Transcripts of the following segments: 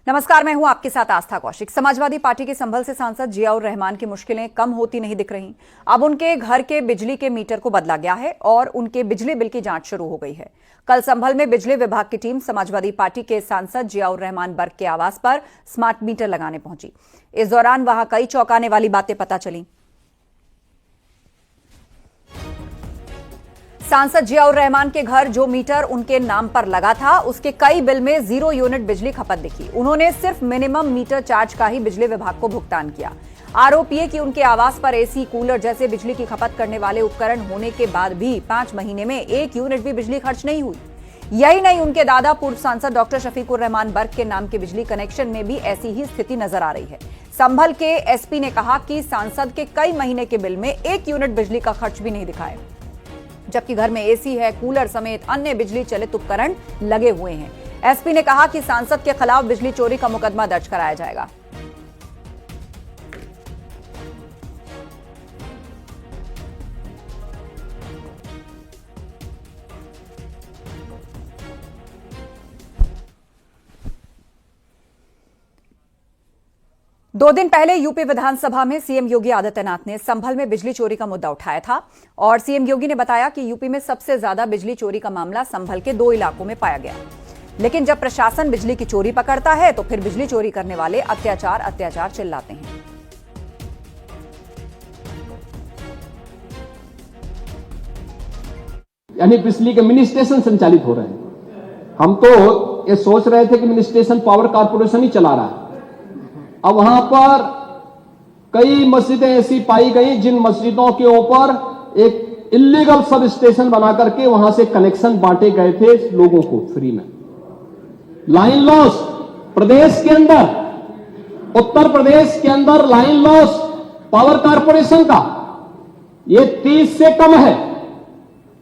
नमस्कार, मैं हूं आपके साथ आस्था कौशिक। समाजवादी पार्टी के संभल से सांसद जियाउर रहमान की मुश्किलें कम होती नहीं दिख रही। अब उनके घर के बिजली के मीटर को बदला गया है और उनके बिजली बिल की जांच शुरू हो गई है। कल संभल में बिजली विभाग की टीम समाजवादी पार्टी के सांसद जियाउर रहमान बर्क के आवास पर स्मार्ट मीटर लगाने पहुंची। इस दौरान वहां कई चौंकाने वाली बातें पता चली। सांसद जियाउर रहमान के घर जो मीटर उनके नाम पर लगा था, उसके कई बिल में 0 यूनिट बिजली खपत दिखी। उन्होंने सिर्फ मिनिमम मीटर चार्ज का ही बिजली विभाग को भुगतान किया। आरोप ये कि उनके आवास पर एसी, कूलर जैसे बिजली की खपत करने वाले उपकरण होने के बाद भी 5 महीने में 1 यूनिट भी बिजली खर्च नहीं हुई। यही नहीं, उनके दादा पूर्व सांसद डॉक्टर शफीकुर रहमान बर्क के नाम के बिजली कनेक्शन में भी ऐसी ही स्थिति नजर आ रही है। संभल के एसपी ने कहा कि सांसद के कई महीने के बिल में 1 यूनिट बिजली का खर्च भी नहीं दिखाए, जबकि घर में एसी है, कूलर समेत अन्य बिजली चलित उपकरण लगे हुए हैं। एसपी ने कहा कि सांसद के खिलाफ बिजली चोरी का मुकदमा दर्ज कराया जाएगा। दो दिन पहले यूपी विधानसभा में सीएम योगी आदित्यनाथ ने संभल में बिजली चोरी का मुद्दा उठाया था और सीएम योगी ने बताया कि यूपी में सबसे ज्यादा बिजली चोरी का मामला संभल के 2 इलाकों में पाया गया। लेकिन जब प्रशासन बिजली की चोरी पकड़ता है तो फिर बिजली चोरी करने वाले अत्याचार चिल्लाते हैं। यानी बिजली के मिनी स्टेशन संचालित हो रहे हैं। हम तो ये सोच रहे थे कि मिनी स्टेशन पावर कारपोरेशन ही चला रहा है। अब वहां पर कई मस्जिदें ऐसी पाई गई जिन मस्जिदों के ऊपर एक इलीगल सब स्टेशन बना करके वहां से कनेक्शन बांटे गए थे लोगों को फ्री में। लाइन लॉस प्रदेश के अंदर, उत्तर प्रदेश के अंदर लाइन लॉस पावर कारपोरेशन का ये 30 से कम है।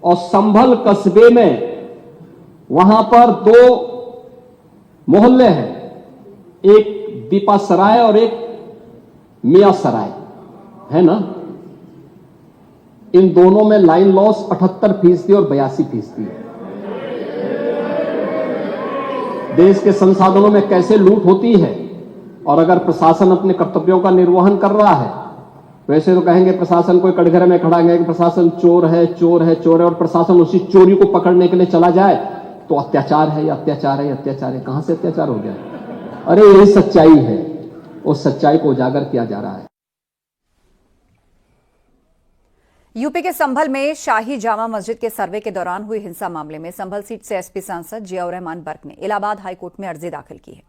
और संभल कस्बे में वहां पर 2 मोहल्ले हैं, एक दीपा सराय और एक मियां सराय है ना। इन दोनों में लाइन लॉस 78% और 82% है। देश के संसाधनों में कैसे लूट होती है। और अगर प्रशासन अपने कर्तव्यों का निर्वहन कर रहा है, वैसे तो कहेंगे प्रशासन कोई कटघरे में खड़ा है कि प्रशासन चोर है, और प्रशासन उसी चोरी को पकड़ने के लिए चला जाए तो अत्याचार है, अत्याचार है। कहां से अत्याचार हो गया? अरे यही सच्चाई है, उस सच्चाई को उजागर किया जा रहा है। यूपी के संभल में शाही जामा मस्जिद के सर्वे के दौरान हुई हिंसा मामले में संभल सीट से एसपी सांसद जियाउर रहमान बर्क ने इलाहाबाद हाईकोर्ट में अर्जी दाखिल की है।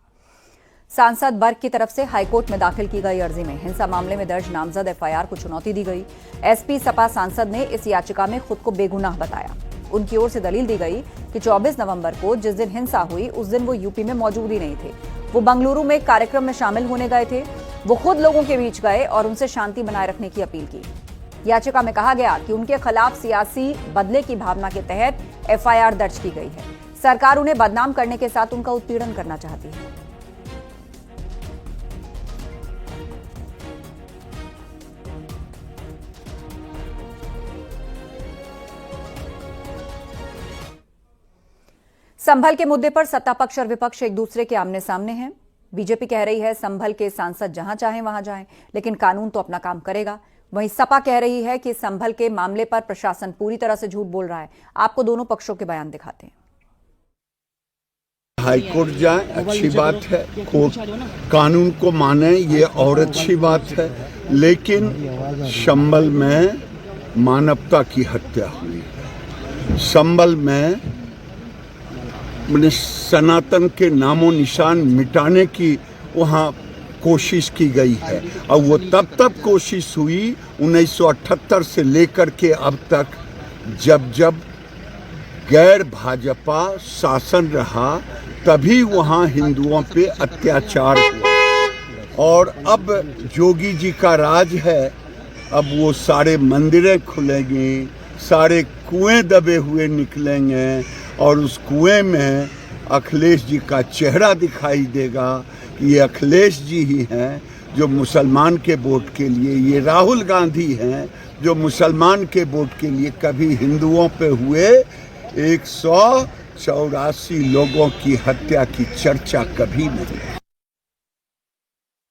सांसद बर्क की तरफ से हाईकोर्ट में दाखिल की गई अर्जी में हिंसा मामले में दर्ज नामजद एफआईआर को चुनौती दी गई। एसपी सपा सांसद ने इस याचिका में खुद को बेगुनाह बताया। उनकी ओर से दलील दी गई कि 24 नवंबर को जिस दिन हिंसा हुई उस दिन वो यूपी में मौजूद ही नहीं थे। वो बंगलुरु में कार्यक्रम में शामिल होने गए थे। वो खुद लोगों के बीच गए और उनसे शांति बनाए रखने की अपील की। याचिका में कहा गया कि उनके खिलाफ सियासी बदले की भावना के तहत एफआईआर दर्ज की गई है। सरकार उन्हें बदनाम करने के साथ उनका उत्पीड़न करना चाहती है। संभल के मुद्दे पर सत्ता पक्ष और विपक्ष एक दूसरे के आमने सामने हैं। बीजेपी कह रही है संभल के सांसद जहां चाहें वहां जाएं, लेकिन कानून तो अपना काम करेगा। वहीं सपा कह रही है कि संभल के मामले पर प्रशासन पूरी तरह से झूठ बोल रहा है। आपको दोनों पक्षों के बयान दिखाते हैं। हाईकोर्ट जाए अच्छी बात है, कोर्ट कानून को माने ये और अच्छी बात है, लेकिन संभल में मानवता की हत्या हुई। संभल में सनातन के नामो निशान मिटाने की वहाँ कोशिश की गई है। और वो तब कोशिश हुई 1978 से लेकर के अब तक, जब गैर भाजपा शासन रहा तभी वहाँ हिंदुओं पे अत्याचार हुआ। और अब जोगी जी का राज है, अब वो सारे मंदिरें खुलेंगी, सारे कुएं दबे हुए निकलेंगे और उस कुएं में अखिलेश जी का चेहरा दिखाई देगा। ये अखिलेश जी ही हैं जो मुसलमान के वोट के लिए, ये राहुल गांधी हैं जो मुसलमान के वोट के लिए कभी हिंदुओं पे हुए 184 लोगों की हत्या की चर्चा कभी नहीं।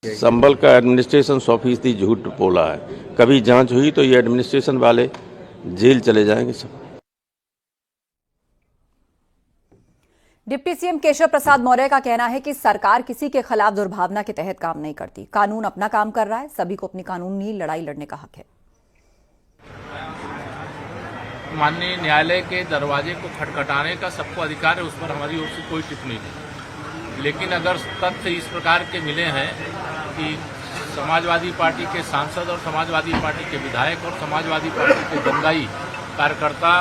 संभल का एडमिनिस्ट्रेशन 100% झूठ बोला है। कभी जांच हुई तो ये एडमिनिस्ट्रेशन वाले जेल चले जाएंगे सब। डिप्टी सीएम केशव प्रसाद मौर्य का कहना है कि सरकार किसी के खिलाफ दुर्भावना के तहत काम नहीं करती। कानून अपना काम कर रहा है, सभी को अपनी कानूनी लड़ाई लड़ने का हक है। माननीय न्यायालय के दरवाजे को खटखटाने का सबको अधिकार है, उस पर हमारी ओर से कोई टिप्पणी नहीं। लेकिन अगर तथ्य इस प्रकार के मिले हैं कि समाजवादी पार्टी के सांसद और समाजवादी पार्टी के विधायक और समाजवादी पार्टी के दंगाई कार्यकर्ता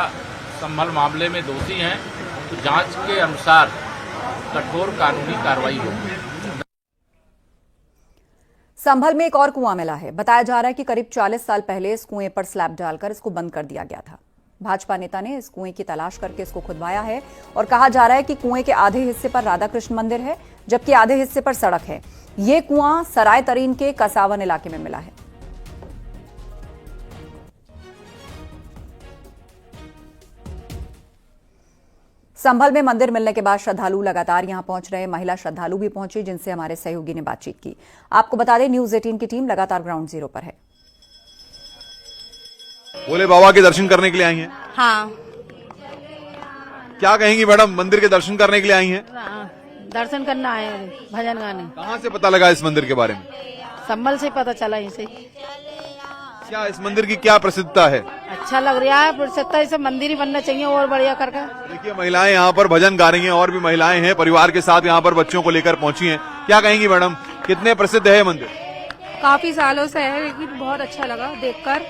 संभल मामले में दोषी हैं, तो जांच के अनुसार कठोर कानूनी कार्रवाई होगी। संभल में एक और कुआं मिला है। बताया जा रहा है कि करीब 40 साल पहले इस कुएं पर स्लैब डालकर इसको बंद कर दिया गया था। भाजपा नेता ने इस कुएं की तलाश करके इसको खुदवाया है और कहा जा रहा है कि कुएं के आधे हिस्से पर राधा कृष्ण मंदिर है, जबकि आधे हिस्से पर सड़क है। ये कुआं सराय तरीन के कसावन इलाके में मिला है। संभल में मंदिर मिलने के बाद श्रद्धालु लगातार यहां पहुंच रहे हैं। महिला श्रद्धालु भी पहुंची, जिनसे हमारे सहयोगी ने बातचीत की। आपको बता दें, न्यूज 18 की टीम लगातार ग्राउंड जीरो पर है। भोले बाबा के दर्शन करने के लिए आई हैं? हाँ। क्या कहेंगी मैडम, मंदिर के दर्शन करने के लिए आई हैं? दर्शन करना आए, भजन गाने। कहाँ से पता लगा इस मंदिर के बारे में? संभल से पता चला इसे। क्या इस मंदिर की क्या प्रसिद्धता है? अच्छा लग रहा है, प्रसिद्धता इसे मंदिर ही बनना चाहिए और बढ़िया करके। देखिए, महिलाएं यहाँ पर भजन गा रही हैं और भी महिलाएं हैं परिवार के साथ यहाँ पर बच्चों को लेकर पहुंची हैं। क्या कहेंगी मैडम, कितने प्रसिद्ध है मंदिर? काफी सालों से है, लेकिन बहुत अच्छा लगा देखकर।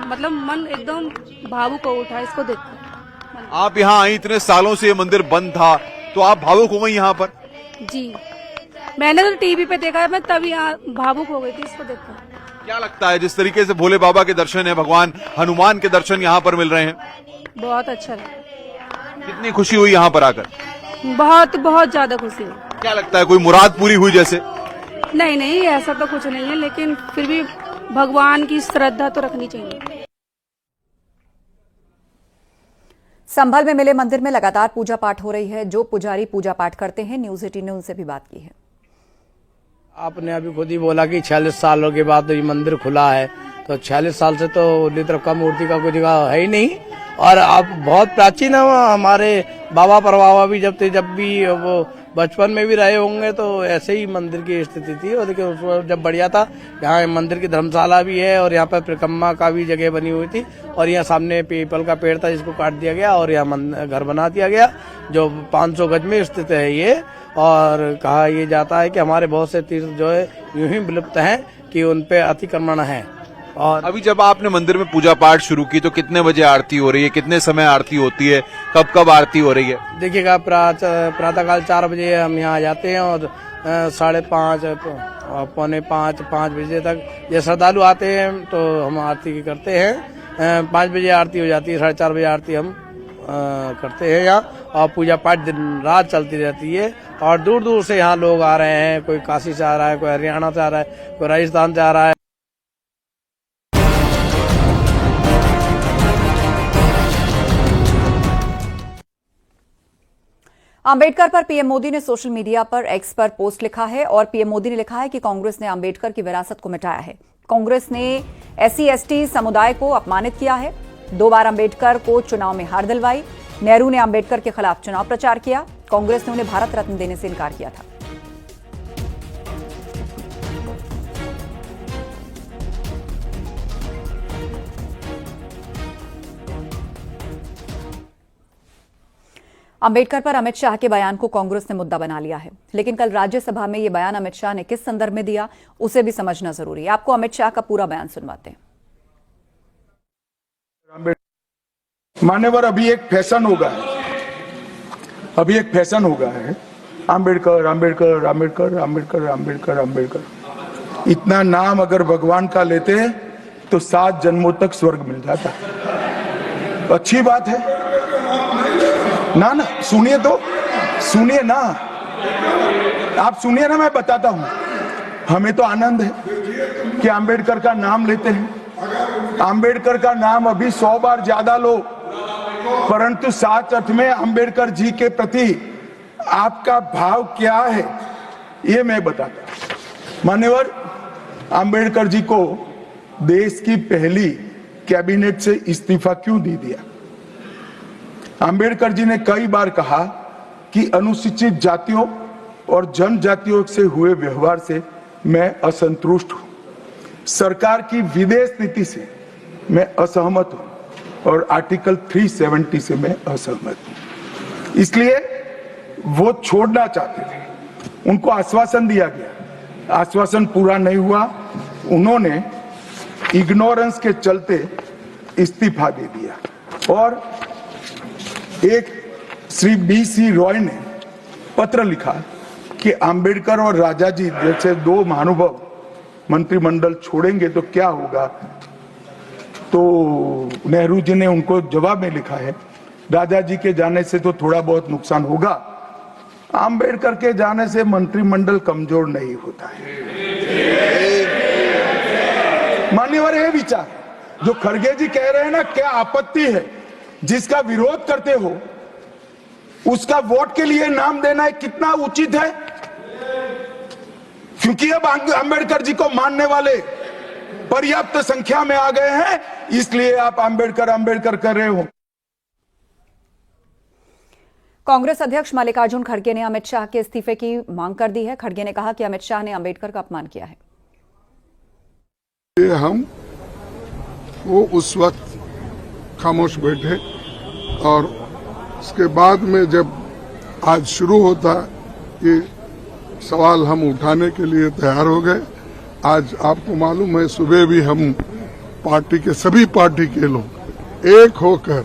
मतलब मन एकदम भावुक हो उठा इसको देखकर। आप यहाँ आई, इतने सालों से ये मंदिर बंद था, तो आप भावुक हो गई यहाँ पर? जी, मैंने तो टीवी पे देखा, मैं तभी भावुक हो गई थी इसको देखकर। क्या लगता है, जिस तरीके से भोले बाबा के दर्शन है, भगवान हनुमान के दर्शन यहाँ पर मिल रहे हैं, बहुत अच्छा लगा। कितनी खुशी हुई यहाँ पर आकर? बहुत बहुत ज्यादा खुशी हुई। क्या लगता है, कोई मुराद पूरी हुई जैसे? नहीं नहीं, ऐसा तो कुछ नहीं है, लेकिन फिर भी भगवान की श्रद्धा तो रखनी चाहिए। संभल में मिले मंदिर में लगातार पूजा पाठ हो रही है। जो पुजारी पूजा पाठ करते हैं, न्यूज 18 ने उनसे भी बात की है। आपने अभी खुद ही बोला कि 46 सालों के बाद ये मंदिर खुला है, तो 46 साल से तो उन्हीं तरफ का मूर्ति का कोई जगह है ही नहीं। और अब बहुत प्राचीन है, हमारे बाबा परबाबा भी जब भी वो बचपन में भी रहे होंगे तो ऐसे ही मंदिर की स्थिति थी। और देखिए, उसमें जब बढ़िया था, यहाँ मंदिर की धर्मशाला भी है और यहाँ पर परिक्रमा का भी जगह बनी हुई थी। और यहाँ सामने पीपल का पेड़ था, जिसको काट दिया गया और यहाँ घर बना दिया गया, जो 500 गज में स्थित है ये। और कहा यह जाता है कि हमारे बहुत से तीर्थ जो है यूं ही विलुप्त हैं कि उन पे अतिक्रमण है। और अभी जब आपने मंदिर में पूजा पाठ शुरू की तो कितने बजे आरती हो रही है, कितने समय आरती होती है, कब कब आरती हो रही है? देखिएगा, प्रातःकाल 4 बजे हम यहाँ आ जाते हैं और 5:30 पौने 5 बजे तक ये श्रद्धालु आते हैं तो हम आरती करते हैं। 5 बजे आरती हो जाती है, 4:30 बजे आरती हम करते हैं यहाँ। और पूजा पाठ दिन रात चलती रहती है और दूर दूर से यहाँ लोग आ रहे हैं। कोई काशी से आ रहा है, कोई हरियाणा से आ रहा है, कोई राजस्थान से आ रहा है। अंबेडकर पर पीएम मोदी ने सोशल मीडिया पर एक्स पर पोस्ट लिखा है और पीएम मोदी ने लिखा है कि कांग्रेस ने अंबेडकर की विरासत को मिटाया है। कांग्रेस ने SC/ST समुदाय को अपमानित किया है। 2 बार अंबेडकर को चुनाव में हार दिलवाई। नेहरू ने अंबेडकर के खिलाफ चुनाव प्रचार किया। कांग्रेस ने उन्हें भारत रत्न देने से इनकार किया था। अंबेडकर पर अमित शाह के बयान को कांग्रेस ने मुद्दा बना लिया है, लेकिन कल राज्यसभा में यह बयान अमित शाह ने किस संदर्भ में दिया, उसे भी समझना जरूरी है। आपको अमित शाह का पूरा बयान सुनवाते हैं। मान्यवर, अभी एक फैशन हो गया है, अंबेडकर अंबेडकर अंबेडकर अंबेडकर अंबेडकर अंबेडकर। इतना नाम अगर भगवान का लेते हैं तो 7 जन्मों तक स्वर्ग मिल जाता। अच्छी बात है ना? सुनिए तो, सुनिए ना, आप सुनिए ना, मैं बताता हूं। हमें तो आनंद है कि अंबेडकर का नाम लेते हैं। अंबेडकर का नाम अभी 100 बार ज्यादा लो, परंतु साथ अर्थ में अंबेडकर जी के प्रति आपका भाव क्या है, ये मैं बताता हूं। मान्यवर आंबेडकर जी को देश की पहली कैबिनेट से इस्तीफा क्यों दे दिया? आंबेडकर जी ने कई बार कहा कि अनुसूचित जातियों और जनजातियों से हुए व्यवहार से मैं असंतुष्ट हूं। सरकार की विदेश नीति से मैं असहमत हूं और आर्टिकल 370 से मैं असहमत हूं। इसलिए वो छोड़ना चाहते थे। उनको आश्वासन दिया गया, आश्वासन पूरा नहीं हुआ। उन्होंने इग्नोरेंस के चलते इस्तीफा दे दिया और एक श्री BC रॉय ने पत्र लिखा कि आंबेडकर और राजा जी जैसे दो महानुभाव मंत्रिमंडल छोड़ेंगे तो क्या होगा। तो नेहरू जी ने उनको जवाब में लिखा है, राजा जी के जाने से तो थोड़ा बहुत नुकसान होगा, आंबेडकर के जाने से मंत्रिमंडल कमजोर नहीं होता है। मान्यवर ये विचार जो खड़गे जी कह रहे हैं ना, क्या आपत्ति है? जिसका विरोध करते हो उसका वोट के लिए नाम देना कितना उचित है? क्योंकि अब अंबेडकर जी को मानने वाले पर्याप्त संख्या में आ गए हैं, इसलिए आप अंबेडकर अंबेडकर कर रहे हो। कांग्रेस अध्यक्ष मल्लिकार्जुन खड़गे ने अमित शाह के इस्तीफे की मांग कर दी है। खड़गे ने कहा कि अमित शाह ने अंबेडकर का अपमान किया है। हम वो उस वक्त खामोश बैठे और उसके बाद में जब आज शुरू होता ये सवाल हम उठाने के लिए तैयार हो गए। आज आपको मालूम है सुबह भी हम पार्टी के सभी पार्टी के लोग एक होकर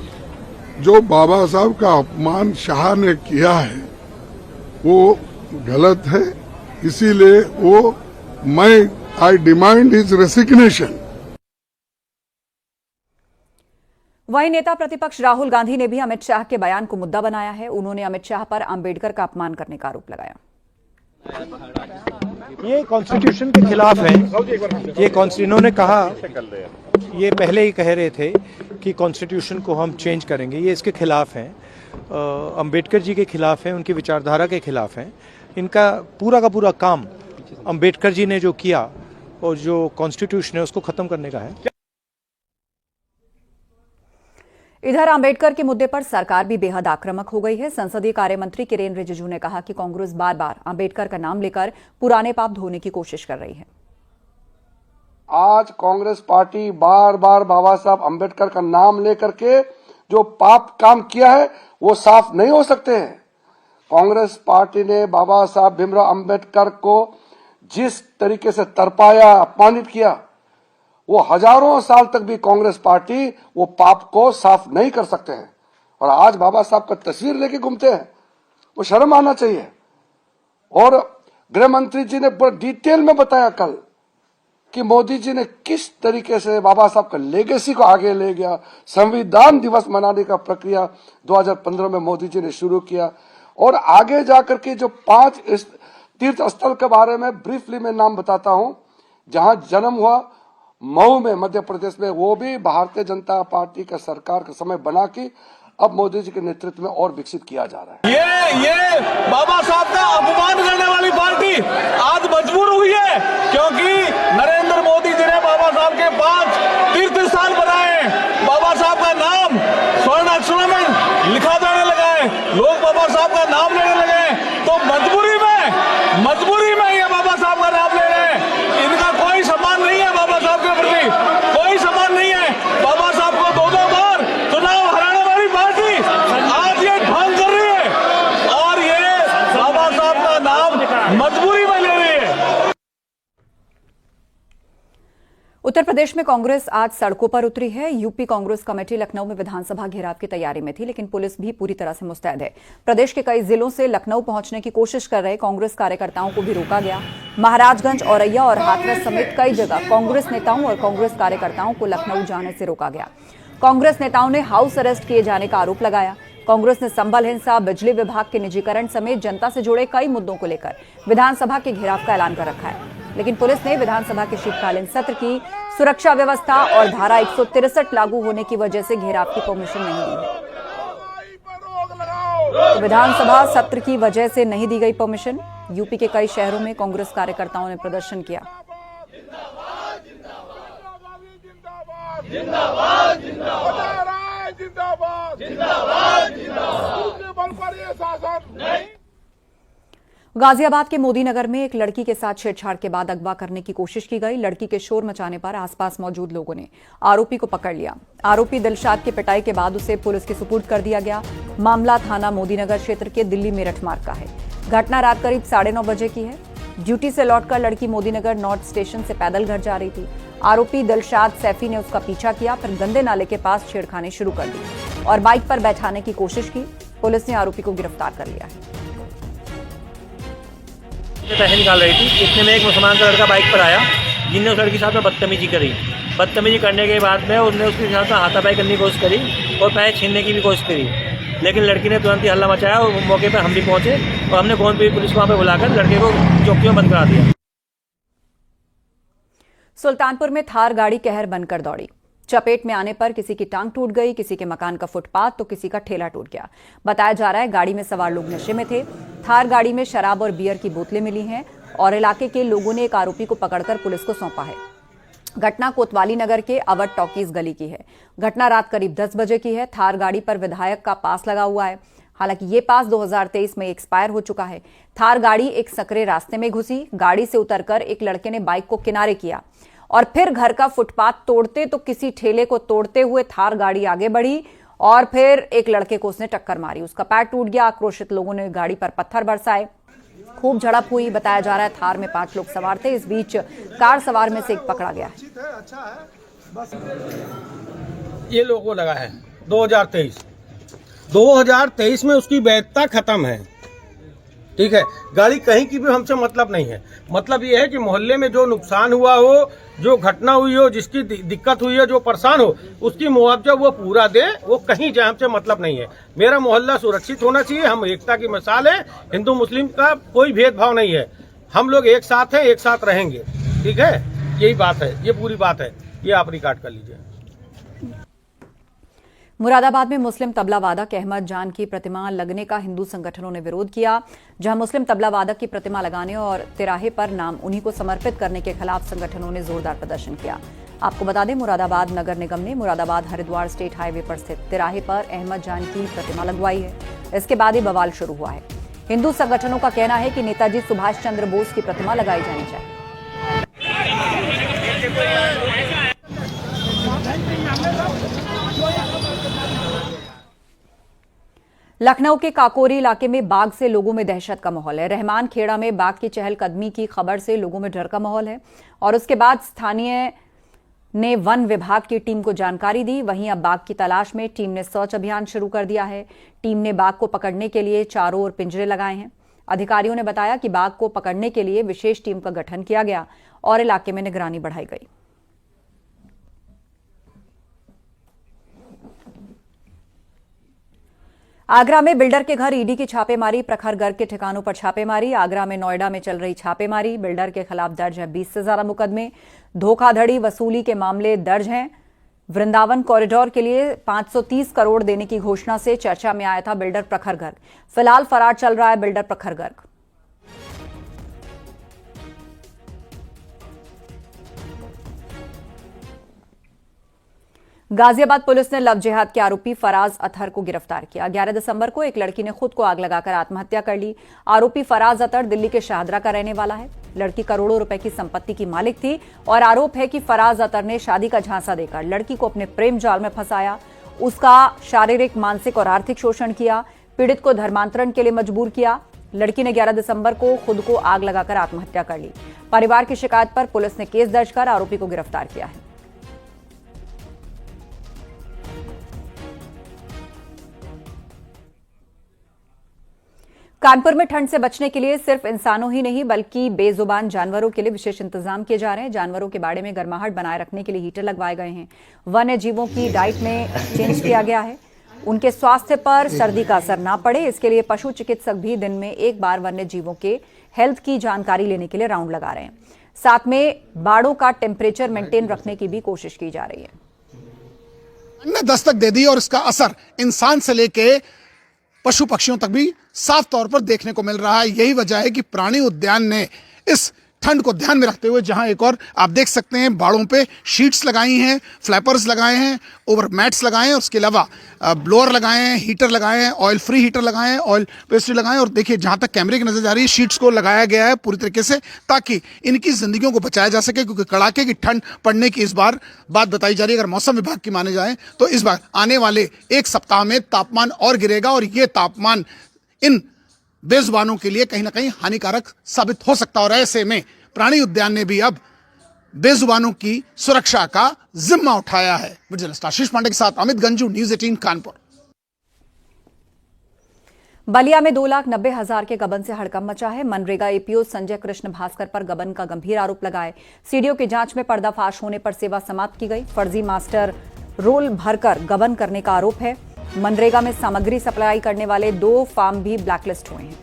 जो बाबा साहब का अपमान शाह ने किया है वो गलत है, इसीलिए वो आई डिमांड हिज रेसिग्नेशन। वहीं नेता प्रतिपक्ष राहुल गांधी ने भी अमित शाह के बयान को मुद्दा बनाया है। उन्होंने अमित शाह पर अंबेडकर का अपमान करने का आरोप लगाया। ये कॉन्स्टिट्यूशन के खिलाफ है। इन्होंने कहा, ये पहले ही कह रहे थे कि कॉन्स्टिट्यूशन को हम चेंज करेंगे, ये इसके खिलाफ हैं। अंबेडकर जी के खिलाफ हैं, उनकी विचारधारा के खिलाफ हैं। इनका पूरा का पूरा काम अंबेडकर जी ने जो किया और जो कॉन्स्टिट्यूशन है उसको खत्म करने का है। इधर अंबेडकर के मुद्दे पर सरकार भी बेहद आक्रामक हो गई है। संसदीय कार्य मंत्री किरेन रिजिजू ने कहा कि कांग्रेस बार बार अंबेडकर का नाम लेकर पुराने पाप धोने की कोशिश कर रही है। आज कांग्रेस पार्टी बार बार बाबा साहब अंबेडकर का नाम लेकर के जो पाप काम किया है वो साफ नहीं हो सकते हैं। कांग्रेस पार्टी ने बाबा साहब भीमराव अंबेडकर को जिस तरीके से तरपाया, अपमानित किया, वो हजारों साल तक भी कांग्रेस पार्टी वो पाप को साफ नहीं कर सकते हैं। और आज बाबा साहब का तस्वीर लेके घूमते हैं, वो शर्म आना चाहिए। और गृह मंत्री जी ने बड़े डिटेल में बताया कल कि मोदी जी ने किस तरीके से बाबा साहब का लेगेसी को आगे ले गया। संविधान दिवस मनाने का प्रक्रिया 2015 में मोदी जी ने शुरू किया और आगे जाकर के जो 5 तीर्थ स्थल के बारे में ब्रीफली मैं नाम बताता हूं। जहां जन्म हुआ मऊ में मध्य प्रदेश में, वो भी भारतीय जनता पार्टी का सरकार का समय बना के अब मोदी जी के नेतृत्व में और विकसित किया जा रहा है। ये बाबा साहब का अपमान करने वाली पार्टी आज मजबूर हुई है क्योंकि नरेंद्र मोदी जी ने बाबा साहब के 5 तीर्थ स्थान बनाए। बाबा साहब का नाम स्वर्ण अक्षरों में लिखा जाने लगा है, लोग बाबा साहब का नाम लेने लगे हैं। तो मजबूरी में ये बाबा साहब का नाम ले रहे हैं। इनका कोई सम्मान नहीं है, बाबा साहब के प्रति कोई सम्मान नहीं है। बाबा साहब को 2 बार चुनाव हराने वाली पार्टी आज ये ढोंग कर रही है और ये बाबा साहब का नाम मजबूरी में ले रही है। उत्तर प्रदेश में कांग्रेस आज सड़कों पर उतरी है। यूपी कांग्रेस कमेटी लखनऊ में विधानसभा घेराव की तैयारी में थी, लेकिन पुलिस भी पूरी तरह से मुस्तैद है। प्रदेश के कई जिलों से लखनऊ पहुंचने की कोशिश कर रहे कांग्रेस कार्यकर्ताओं को भी रोका गया। महाराजगंज, औरैया और हाथरस समेत कई जगह कांग्रेस नेताओं और कांग्रेस कार्यकर्ताओं को लखनऊ जाने से रोका गया। कांग्रेस नेताओं ने हाउस अरेस्ट किए जाने का आरोप लगाया। कांग्रेस ने संबल हिंसा, बिजली विभाग के निजीकरण समेत जनता से जुड़े कई मुद्दों को लेकर विधानसभा के घेराव का ऐलान कर रखा है, लेकिन पुलिस ने विधानसभा के शीतकालीन सत्र की सुरक्षा व्यवस्था और धारा 163 लागू होने की वजह से घेराव की परमिशन नहीं दी है। तो विधानसभा सत्र की वजह से नहीं दी गई परमिशन। यूपी के कई शहरों में कांग्रेस कार्यकर्ताओं ने प्रदर्शन किया। जिंदाबाद जिंदाबाद जिंदाबाद जिंदाबाद जिंदाबाद बल पर ये शासन नहीं। गाजियाबाद के मोदी नगर में एक लड़की के साथ छेड़छाड़ के बाद अगवा करने की कोशिश की गई। लड़की के शोर मचाने पर आसपास मौजूद लोगों ने आरोपी को पकड़ लिया। आरोपी दिलशाद की पिटाई के बाद उसे पुलिस के सुपुर्द कर दिया गया। मामला थाना मोदी नगर क्षेत्र के दिल्ली मेरठ मार्ग का है। घटना रात करीब 9:30 बजे की है। ड्यूटी से लौटकर लड़की मोदी नगर नॉर्थ स्टेशन से पैदल घर जा रही थी। आरोपी दिलशाद सैफी ने उसका पीछा किया, फिर गंदे नाले के पास छेड़खानी शुरू कर दी और बाइक पर बैठाने की कोशिश की। पुलिस ने आरोपी को गिरफ्तार कर लिया है। पैसे निकाल रही थी, इतने में एक मुसलमान का लड़का बाइक पर आया, जिनने उस लड़की के साथ में बदतमीजी करी। बदतमीजी करने के बाद में उसने उसके साथ में हाथापाई करने की कोशिश करी और पैसे छीनने की भी कोशिश करी, लेकिन लड़की ने तुरंत ही हल्ला मचाया और मौके पर हम भी पहुंचे और हमने गोंदपुर पुलिस को वहाँ पर बुलाकर लड़के को चौकियों बंद करा दिया। सुल्तानपुर में थार गाड़ी कहर बनकर दौड़ी। चपेट में आने पर किसी की टांग टूट गई, किसी के मकान का फुटपाथ तो किसी का ठेला टूट गया। बताया जा रहा है गाड़ी में सवार लोग नशे में थे। थार गाड़ी में शराब और बियर की बोतलें मिली हैं और इलाके के लोगों ने एक आरोपी को पकड़कर पुलिस को सौंपा है। घटना कोतवाली नगर के अवध टॉकीज गली की है। घटना रात करीब 10 बजे की है। थार गाड़ी पर विधायक का पास लगा हुआ है। हालांकि ये पास 2023 में एक्सपायर हो चुका है। थार गाड़ी एक सकरे रास्ते में घुसी। गाड़ी से उतरकर एक लड़के ने बाइक को किनारे किया और फिर घर का फुटपाथ तोड़ते तो किसी ठेले को तोड़ते हुए थार गाड़ी आगे बढ़ी और फिर एक लड़के को उसने टक्कर मारी। उसका पैर टूट गया। आक्रोशित लोगों ने गाड़ी पर पत्थर बरसाए। खूब झड़प हुई। बताया जा रहा है थार में 5 लोग सवार थे। इस बीच कार सवार में से एक पकड़ा गया है। ये लोगों लगा है 2023 में उसकी वैधता खत्म है। ठीक है, गाड़ी कहीं की भी हमसे मतलब नहीं है। मतलब ये है कि मोहल्ले में जो नुकसान हुआ हो, जो घटना हुई हो, जिसकी दिक्कत हुई है, जो परेशान हो, उसकी मुआवजा वो पूरा दे। वो कहीं जाए हमसे मतलब नहीं है। मेरा मोहल्ला सुरक्षित होना चाहिए। हम एकता की मिसाल है। हिंदू मुस्लिम का कोई भेदभाव नहीं है। हम लोग एक साथ हैं, एक साथ रहेंगे। ठीक है, यही बात है, ये पूरी बात है। ये आप रिकॉर्ड कर लीजिए। मुरादाबाद में मुस्लिम तबला वादक अहमद जान की प्रतिमा लगने का हिंदू संगठनों ने विरोध किया। जहां मुस्लिम तबला वादक की प्रतिमा लगाने और तिराहे पर नाम उन्हीं को समर्पित करने के खिलाफ संगठनों ने जोरदार प्रदर्शन किया। आपको बता दें, मुरादाबाद नगर निगम ने मुरादाबाद हरिद्वार स्टेट हाईवे पर स्थित तिराहे पर अहमद जान की प्रतिमा लगवाई है। इसके बाद ही बवाल शुरू हुआ है। हिंदू संगठनों का कहना है कि नेताजी सुभाष चंद्र बोस की प्रतिमा लगाई जानी चाहिए। लखनऊ के काकोरी इलाके में बाघ से लोगों में दहशत का माहौल है। रहमान खेड़ा में बाघ की चहलकदमी की खबर से लोगों में डर का माहौल है और उसके बाद स्थानीय ने वन विभाग की टीम को जानकारी दी। वहीं अब बाघ की तलाश में टीम ने सर्च अभियान शुरू कर दिया है। टीम ने बाघ को पकड़ने के लिए चारों ओर पिंजरे लगाए हैं। अधिकारियों ने बताया कि बाघ को पकड़ने के लिए विशेष टीम का गठन किया गया और इलाके में निगरानी बढ़ाई गई। आगरा में बिल्डर के घर ईडी की छापेमारी। प्रखर गर्ग के ठिकानों पर छापेमारी। आगरा में नोएडा में चल रही छापेमारी। बिल्डर के खिलाफ दर्ज है 20 से ज्यादा मुकदमे। धोखाधड़ी वसूली के मामले दर्ज हैं। वृंदावन कॉरिडोर के लिए 530 करोड़ देने की घोषणा से चर्चा में आया था बिल्डर प्रखर गर्ग। फिलहाल फरार चल रहा है बिल्डर प्रखर गर्ग। गाजियाबाद पुलिस ने लव जिहाद के आरोपी फराज अतहर को गिरफ्तार किया। 11 दिसंबर को एक लड़की ने खुद को आग लगाकर आत्महत्या कर ली। आरोपी फराज अतहर दिल्ली के शाहदरा का रहने वाला है। लड़की करोड़ों रुपए की संपत्ति की मालिक थी और आरोप है कि फराज अतहर ने शादी का झांसा देकर लड़की को अपने प्रेम जाल में फंसाया, उसका शारीरिक, मानसिक और आर्थिक शोषण किया, पीड़ित को धर्मांतरण के लिए मजबूर किया। लड़की ने 11 दिसंबर को खुद को आग लगाकर आत्महत्या कर ली। परिवार की शिकायत पर पुलिस ने केस दर्ज कर आरोपी को गिरफ्तार किया है। कानपुर में ठंड से बचने के लिए सिर्फ इंसानों ही नहीं बल्कि बेजुबान जानवरों के लिए विशेष इंतजाम किए जा रहे हैं। जानवरों के बाड़े में गर्माहट बनाए रखने के लिए हीटर लगवाए गए हैं। वन्य जीवों की डाइट में चेंज किया गया है। उनके स्वास्थ्य पर सर्दी का असर ना पड़े, इसके लिए पशु चिकित्सक भी दिन में एक बार वन्य जीवों के हेल्थ की जानकारी लेने के लिए राउंड लगा रहे हैं। साथ में बाड़ों का टेम्परेचर मेंटेन रखने की भी कोशिश की जा रही है। ने दस्तक दे दी और इसका असर इंसान से लेके पशु पक्षियों तक भी साफ तौर पर देखने को मिल रहा है। यही वजह है कि प्राणी उद्यान ने इस ठंड को ध्यान में रखते हुए, जहां एक और आप देख सकते हैं बाड़ों पे शीट्स लगाई हैं, फ्लैपर्स लगाए हैं, ओवर मैट्स लगाए हैं, उसके अलावा ब्लोअर लगाए हैं, हीटर लगाए हैं, ऑयल फ्री हीटर लगाए हैं, ऑयल पेस्ट्री लगाए हैं। और देखिए जहां तक कैमरे की नजर जा रही है, शीट्स को लगाया गया है पूरी तरीके से ताकि इनकी जिंदगियों को बचाया जा सके, क्योंकि कड़ाके की ठंड पड़ने की इस बार बात बताई जा रही है। अगर मौसम विभाग की माने जाए तो इस बार आने वाले एक सप्ताह में तापमान और गिरेगा और ये तापमान इन बेजुबानों के लिए कहीं ना कहीं हानिकारक साबित हो सकता है। और ऐसे में प्राणी उद्यान ने भी अब बेजुबानों की सुरक्षा का जिम्मा उठाया है। जर्नलिस्ट आशीष पांडे के साथ अमित गंजू, न्यूज़ 18 कानपुर। बलिया में 2,90,000 के गबन से हड़कंप मचा है। मनरेगा एपीओ संजय कृष्ण भास्कर पर गबन का गंभीर आरोप लगाए। सीडीओ की जांच में पर्दाफाश होने पर सेवा समाप्त की गई। फर्जी मास्टर रोल भरकर गबन करने का आरोप है। मनरेगा में सामग्री सप्लाई करने वाले 2 फार्म भी ब्लैकलिस्ट हुए हैं।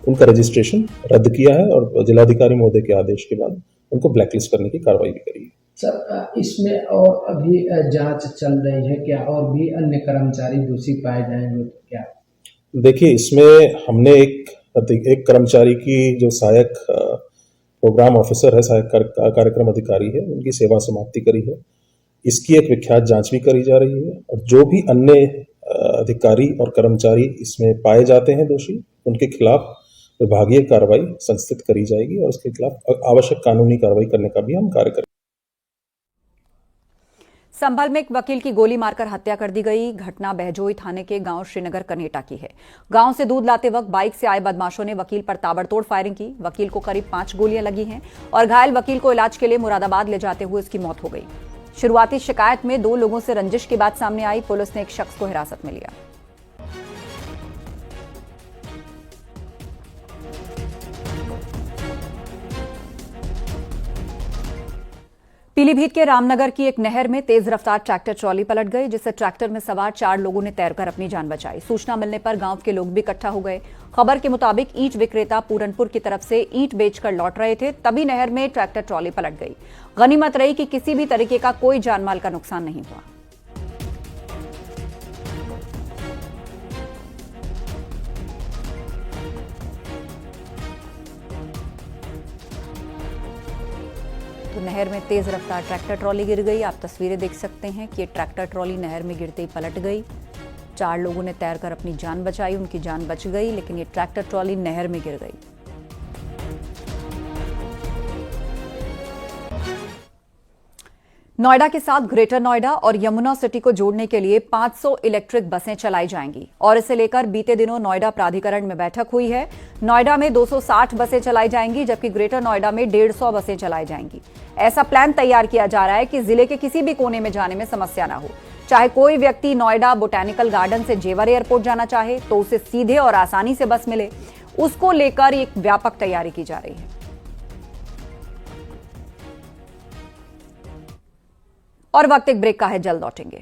उनका रजिस्ट्रेशन रद्द किया है और जिलाधिकारी महोदय के आदेश के बाद उनको ब्लैकलिस्ट करने की कार्रवाई भी करी है। सर, इसमें और अभी जांच चल रही है क्या? और भी अन्य कर्मचारी दोषी पाए जाएंगे तो क्या? देखिए, इसमें हमने एक कर्मचारी की जो सहायक प्रोग्राम ऑफिसर है, सहायक कार्यक्रम अधिकारी है, उनकी सेवा समाप्ति करी है। इसकी एक विख्यात जांच भी करी जा रही है और जो भी अन्य अधिकारी और कर्मचारी इसमें पाए जाते हैं दोषी, उनके खिलाफ विभागीय कार्रवाई संस्थित करी जाएगी और उसके खिलाफ आवश्यक कानूनी कार्रवाई करने का भी हम कार्य करेंगे। संभल में एक वकील की गोली मारकर हत्या कर दी गई। घटना बहजोई थाने के गांव श्रीनगर कनेटा की है। गांव से दूध लाते वक्त बाइक से आए बदमाशों ने वकील पर ताबड़तोड़ फायरिंग की। वकील को करीब 5 गोलियां लगी हैं और घायल वकील को इलाज के लिए मुरादाबाद ले जाते हुए उसकी मौत हो गई। शुरुआती शिकायत में 2 लोगों से रंजिश की बात सामने आई। पुलिस ने एक शख्स को हिरासत में लिया। पीलीभीत के रामनगर की एक नहर में तेज रफ्तार ट्रैक्टर ट्रॉली पलट गई, जिससे ट्रैक्टर में सवार 4 लोगों ने तैरकर अपनी जान बचाई। सूचना मिलने पर गांव के लोग भी इकट्ठा हो गए। खबर के मुताबिक ईंट विक्रेता पूरनपुर की तरफ से ईंट बेचकर लौट रहे थे, तभी नहर में ट्रैक्टर ट्रॉली पलट गई। गनीमत रही कि किसी भी तरीके का कोई जानमाल का नुकसान नहीं हुआ। तो नहर में तेज रफ्तार ट्रैक्टर ट्रॉली गिर गई। आप तस्वीरें देख सकते हैं कि ये ट्रैक्टर ट्रॉली नहर में गिरते ही पलट गई। 4 लोगों ने तैरकर अपनी जान बचाई, उनकी जान बच गई, लेकिन ये ट्रैक्टर ट्रॉली नहर में गिर गई। नोएडा के साथ ग्रेटर नोएडा और यमुना सिटी को जोड़ने के लिए 500 इलेक्ट्रिक बसें चलाई जाएंगी और इसे लेकर बीते दिनों नोएडा प्राधिकरण में बैठक हुई है। नोएडा में 260 बसें चलाई जाएंगी, जबकि ग्रेटर नोएडा में 150 बसें चलाई जाएंगी। ऐसा प्लान तैयार किया जा रहा है कि जिले के किसी भी कोने में जाने में समस्या ना हो। चाहे कोई व्यक्ति नोएडा बोटैनिकल गार्डन से जेवर एयरपोर्ट जाना चाहे तो उसे सीधे और आसानी से बस मिले, उसको लेकर एक व्यापक तैयारी की जा रही है। और वक्त एक ब्रेक का है, जल्द लौटेंगे।